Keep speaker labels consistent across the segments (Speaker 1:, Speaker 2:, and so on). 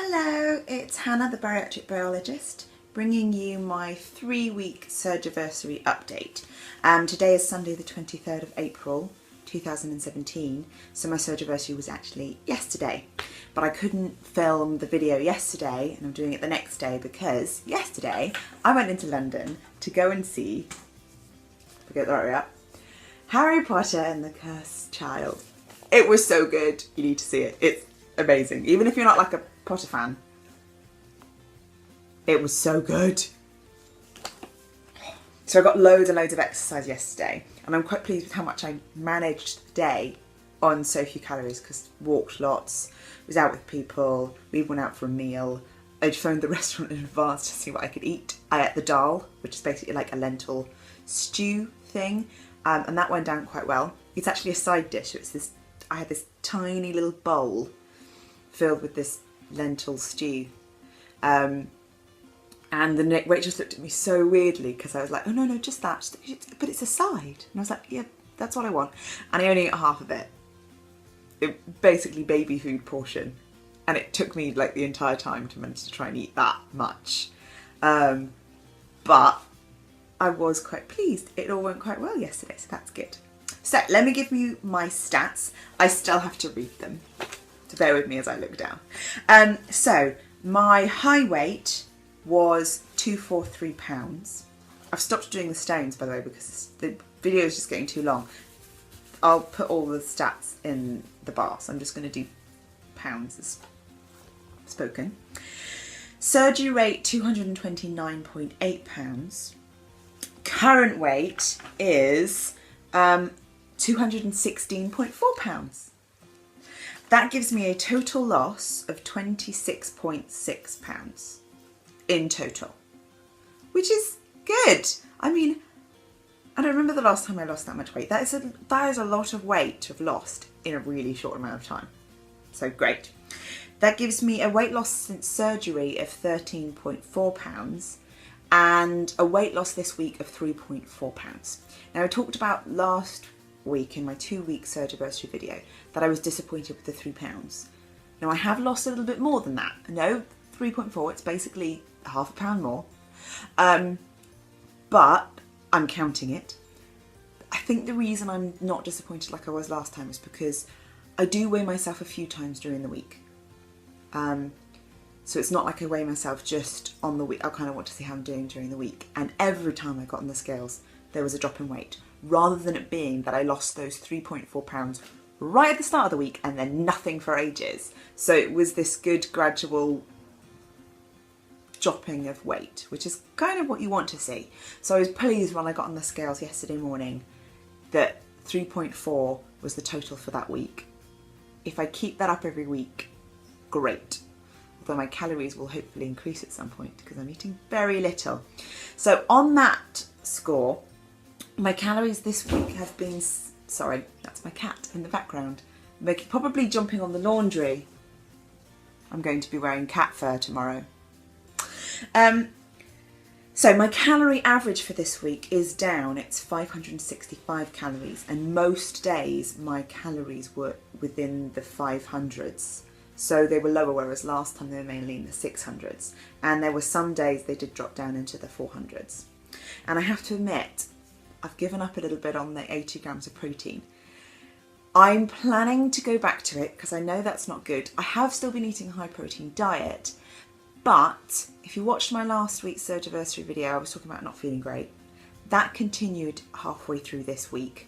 Speaker 1: Hello, it's Hannah, the bariatric biologist, bringing you my 3-week surgiversary update. Today is Sunday the 23rd of April 2017, so my surgiversary was actually yesterday. But I couldn't film the video yesterday, and I'm doing it the next day because yesterday I went into London to go and see, forget the right up, Harry Potter and the Cursed Child. It was so good. You need to see it. It's amazing. Even if you're not like a Potter fan, it was so good. So I got loads and loads of exercise yesterday, and I'm quite pleased with how much I managed the day on so few calories, because walked lots, was out with people, we went out for a meal. I'd phoned the restaurant in advance to see what I could eat. I ate the dal, which is basically like a lentil stew thing, and that went down quite well. It's actually a side dish. So it's this. I had this tiny little bowl filled with this lentil stew, and the waitress looked at me so weirdly because I was like, oh no, just that, but it's a side, and I was like, yeah, that's what I want, and I only ate half of it. It basically baby food portion, and it took me like the entire time to manage to try and eat that much, but I was quite pleased. It all went quite well yesterday, so that's good. So let me give you my stats. I still have to read them, so bear with me as I look down. So my high weight was 243 pounds. I've stopped doing the stones, by the way, because the video is just getting too long. I'll put all the stats in the bar, so I'm just going to do pounds as spoken. Surgery rate 229.8 pounds. Current weight is 216.4 pounds. That gives me a total loss of 26.6 pounds in total, which is good. I mean, I don't remember the last time I lost that much weight. That is a lot of weight to have lost in a really short amount of time. So great. That gives me a weight loss since surgery of 13.4 pounds and a weight loss this week of 3.4 pounds. Now, I talked about last week in my 2-week surgiversary video that I was disappointed with the 3 pounds. Now, I have lost a little bit more than that. No, 3.4, it's basically half a pound more. But I'm counting it. I think the reason I'm not disappointed like I was last time is because I do weigh myself a few times during the week. So it's not like I weigh myself just on the week. I kind of want to see how I'm doing during the week. And every time I got on the scales, there was a drop in weight, rather than it being that I lost those 3.4 pounds right at the start of the week and then nothing for ages. So it was this good gradual dropping of weight, which is kind of what you want to see. So I was pleased when I got on the scales yesterday morning that 3.4 was the total for that week. If I keep that up every week, great. Although my calories will hopefully increase at some point because I'm eating very little. So on that score, my calories this week have been, sorry, that's my cat in the background, probably jumping on the laundry. I'm going to be wearing cat fur tomorrow. So my calorie average for this week is down. It's 565 calories, and most days my calories were within the 500s. So they were lower, whereas last time they were mainly in the 600s. And there were some days they did drop down into the 400s. And I have to admit, I've given up a little bit on the 80 grams of protein. I'm planning to go back to it because I know that's not good. I have still been eating a high protein diet, but if you watched my last week's surgiversary video, I was talking about not feeling great. That continued halfway through this week.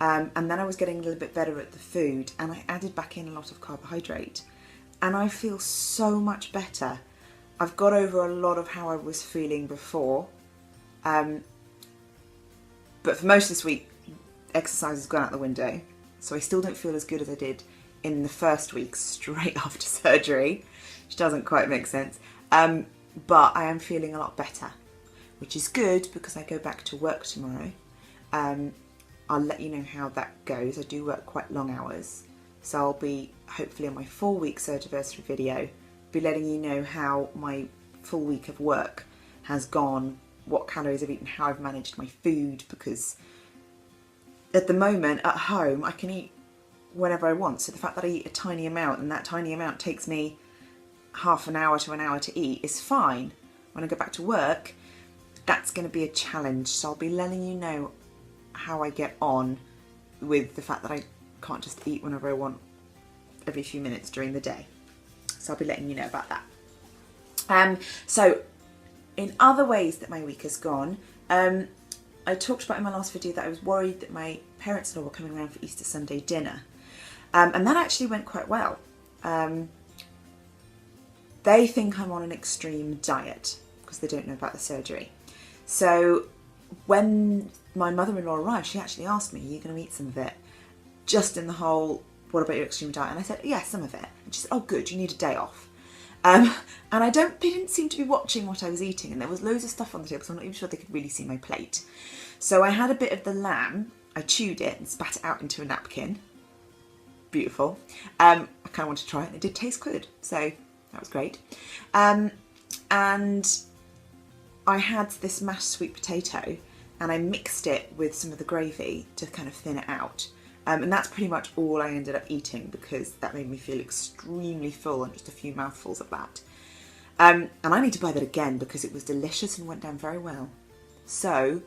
Speaker 1: And then I was getting a little bit better at the food, and I added back in a lot of carbohydrate, and I feel so much better. I've got over a lot of how I was feeling before. But for most of this week, exercise has gone out the window. So I still don't feel as good as I did in the first week straight after surgery, which doesn't quite make sense. But I am feeling a lot better, which is good because I go back to work tomorrow. I'll let you know how that goes. I do work quite long hours. So I'll be, hopefully on my 4-week surgiversary video, be letting you know how my full week of work has gone, what calories I've eaten, how I've managed my food, because at the moment at home I can eat whenever I want. So the fact that I eat a tiny amount, and that tiny amount takes me half an hour to an hour to eat is fine. When I go back to work, that's going to be a challenge. So I'll be letting you know how I get on with the fact that I can't just eat whenever I want every few minutes during the day. So I'll be letting you know about that. So in other ways that my week has gone, I talked about in my last video that I was worried that my parents-in-law were coming around for Easter Sunday dinner. And that actually went quite well. They think I'm on an extreme diet because they don't know about the surgery. So when my mother-in-law arrived, she actually asked me, are you going to eat some of it? Just in the whole, what about your extreme diet? And I said, yeah, some of it. And she said, oh good, you need a day off. And they didn't seem to be watching what I was eating, and there was loads of stuff on the table, so I'm not even sure they could really see my plate. So I had a bit of the lamb, I chewed it and spat it out into a napkin. Beautiful. I kind of wanted to try it, and it did taste good, so that was great. And I had this mashed sweet potato, and I mixed it with some of the gravy to kind of thin it out. And that's pretty much all I ended up eating because that made me feel extremely full on just a few mouthfuls of that. And I need to buy that again because it was delicious and went down very well. So,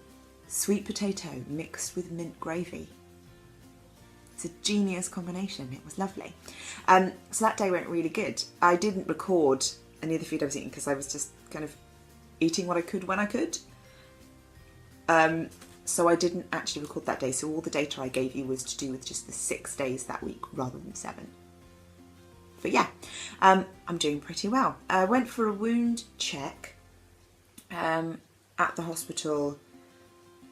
Speaker 1: sweet potato mixed with mint gravy. It's a genius combination. It was lovely. So that day went really good. I didn't record any of the food I was eating because I was just kind of eating what I could when I could. So I didn't actually record that day, so all the data I gave you was to do with just the 6 days that week rather than 7. But yeah, I'm doing pretty well. I went for a wound check at the hospital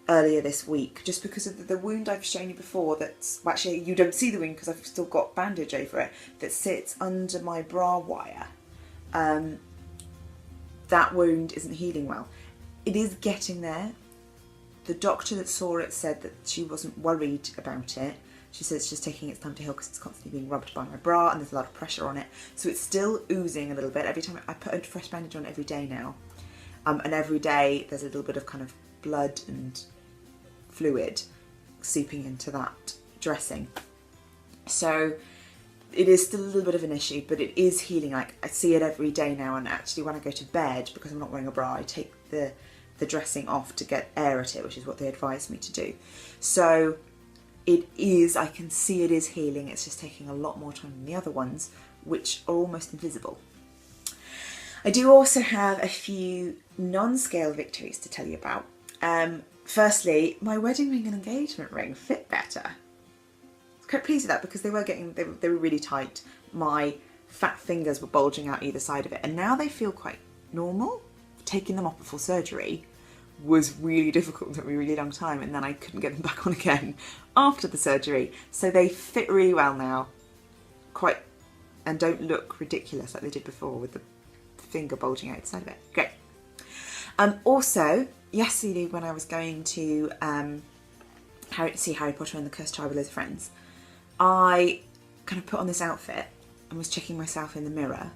Speaker 1: earlier this week, just because of the wound I've shown you before that's, well, actually you don't see the wound because I've still got bandage over it, that sits under my bra wire. That wound isn't healing well. It is getting there. The doctor that saw it said that she wasn't worried about it. She said it's just taking its time to heal because it's constantly being rubbed by my bra and there's a lot of pressure on it. So it's still oozing a little bit. Every time I put a fresh bandage on every day now. And every day there's a little bit of kind of blood and fluid seeping into that dressing. So it is still a little bit of an issue, but it is healing. Like, I see it every day now, and actually when I go to bed, because I'm not wearing a bra, I take the dressing off to get air at it, which is what they advised me to do. So it is, I can see it is healing. It's just taking a lot more time than the other ones, which are almost invisible. I do also have a few non-scale victories to tell you about. Firstly, my wedding ring and engagement ring fit better. I was quite pleased with that because they were really tight. My fat fingers were bulging out either side of it, and now they feel quite normal. Taking them off before surgery was really difficult. It took me a really long time, and then I couldn't get them back on again after the surgery. So they fit really well now, and don't look ridiculous like they did before with the finger bulging out the side of it. Great. Also, yesterday when I was going to see Harry Potter and the Cursed Child with loads of friends, I kind of put on this outfit and was checking myself in the mirror.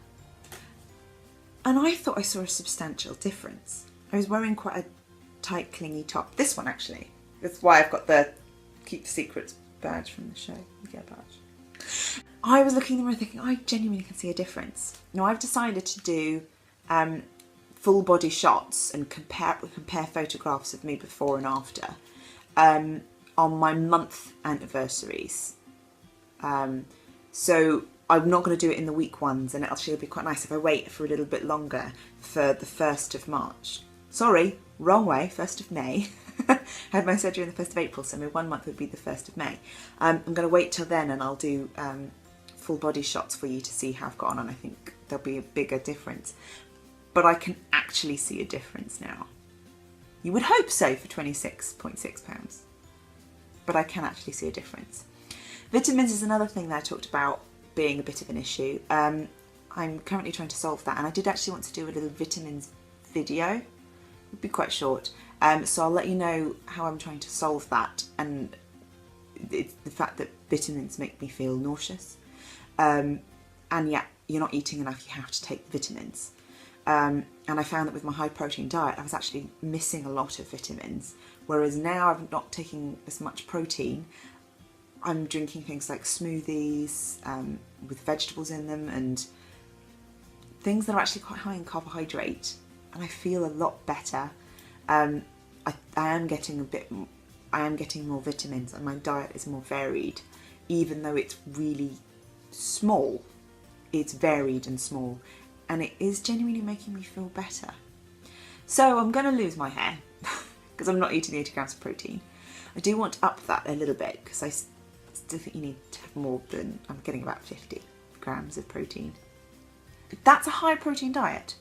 Speaker 1: And I thought I saw a substantial difference. I was wearing quite a tight, clingy top. This one, actually. That's why I've got the Keep the Secrets badge from the show. You get a badge. I was looking in the mirror thinking, I genuinely can see a difference. Now, I've decided to do full body shots and compare photographs of me before and after on my month anniversaries. So I'm not going to do it in the week ones, and it'll actually be quite nice if I wait for a little bit longer for the 1st of March. Sorry, wrong way, 1st of May. I had my surgery on the 1st of April, so my 1 month would be the 1st of May. I'm going to wait till then, and I'll do full body shots for you to see how I've got on, and I think there'll be a bigger difference. But I can actually see a difference now. You would hope so for £26.6, but I can actually see a difference. Vitamins is another thing that I talked about being a bit of an issue. I'm currently trying to solve that, and I did actually want to do a little vitamins video. It would be quite short, so I'll let you know how I'm trying to solve that, and it's the fact that vitamins make me feel nauseous, and yet you're not eating enough, you have to take vitamins. And I found that with my high protein diet I was actually missing a lot of vitamins, whereas now I'm not taking as much protein. I'm drinking things like smoothies with vegetables in them and things that are actually quite high in carbohydrate, and I feel a lot better. I am getting more vitamins, and my diet is more varied, even though it's really small. It's varied and small, and it is genuinely making me feel better. So I'm going to lose my hair because I'm not eating 80 grams of protein. I do want to up that a little bit because I still think you need to have more than, I'm getting about 50 grams of protein. That's a high protein diet.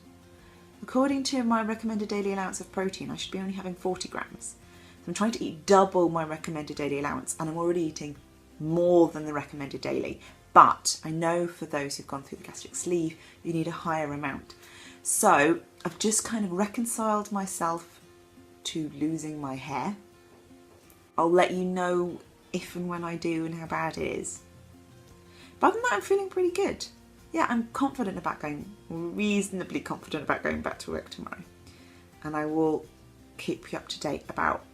Speaker 1: According to my recommended daily allowance of protein, I should be only having 40 grams. So I'm trying to eat double my recommended daily allowance, and I'm already eating more than the recommended daily. But I know for those who've gone through the gastric sleeve, you need a higher amount. So I've just kind of reconciled myself to losing my hair. I'll let you know if and when I do and how bad it is. But other than that, I'm feeling pretty good. Yeah, I'm reasonably confident about going back to work tomorrow. And I will keep you up to date about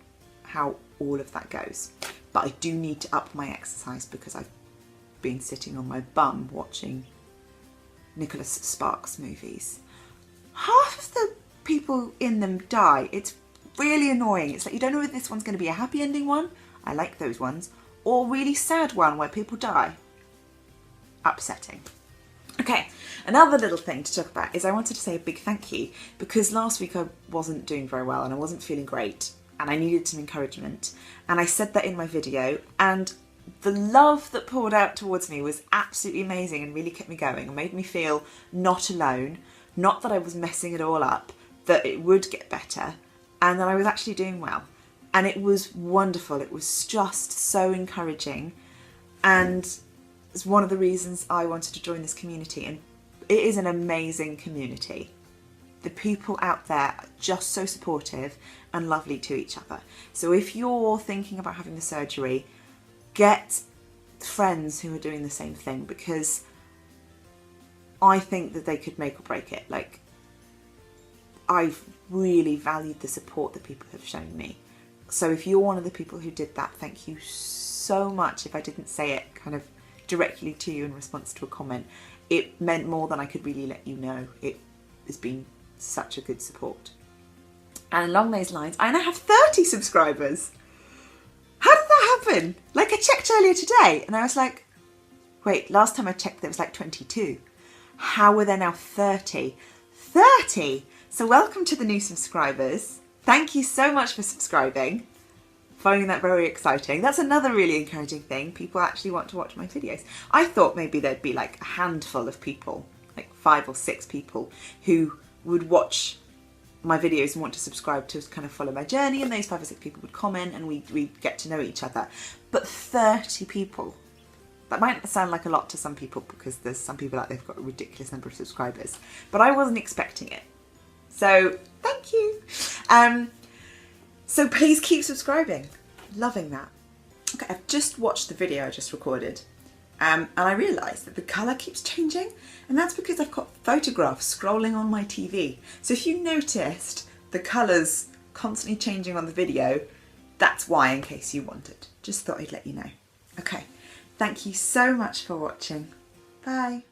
Speaker 1: how all of that goes. But I do need to up my exercise because I've been sitting on my bum watching Nicholas Sparks movies. Half of the people in them die. It's really annoying. It's like you don't know if this one's going to be a happy ending one, I like those ones, or a really sad one where people die. Upsetting. Okay, another little thing to talk about is I wanted to say a big thank you because last week I wasn't doing very well and I wasn't feeling great and I needed some encouragement, and I said that in my video, and the love that poured out towards me was absolutely amazing and really kept me going and made me feel not alone, not that I was messing it all up, that it would get better and that I was actually doing well. And it was wonderful. It was just so encouraging, and it's one of the reasons I wanted to join this community, and it is an amazing community. The people out there are just so supportive and lovely to each other. So if you're thinking about having the surgery, get friends who are doing the same thing, because I think that they could make or break it. Like, I've really valued the support that people have shown me. So if you're one of the people who did that, thank you so much. If I didn't say it kind of directly to you in response to a comment, it meant more than I could really let you know. It has been such a good support. And along those lines, I now have 30 subscribers. How did that happen? Like, I checked earlier today and I was like, wait, last time I checked there was like 22. How are there now 30? 30! So welcome to the new subscribers. Thank you so much for subscribing. Finding that very exciting. That's another really encouraging thing. People actually want to watch my videos. I thought maybe there'd be like a handful of people, like 5 or 6 people who would watch my videos and want to subscribe to kind of follow my journey, and those 5 or 6 people would comment and we'd get to know each other. But 30 people. That might sound like a lot to some people because there's some people out there who've got a ridiculous number of subscribers, but I wasn't expecting it. So thank you. So please keep subscribing. Loving that. Okay, I've just watched the video I just recorded, and I realised that the colour keeps changing, and that's because I've got photographs scrolling on my TV. So if you noticed the colours constantly changing on the video, that's why, in case you wondered. Just thought I'd let you know. Okay, thank you so much for watching. Bye.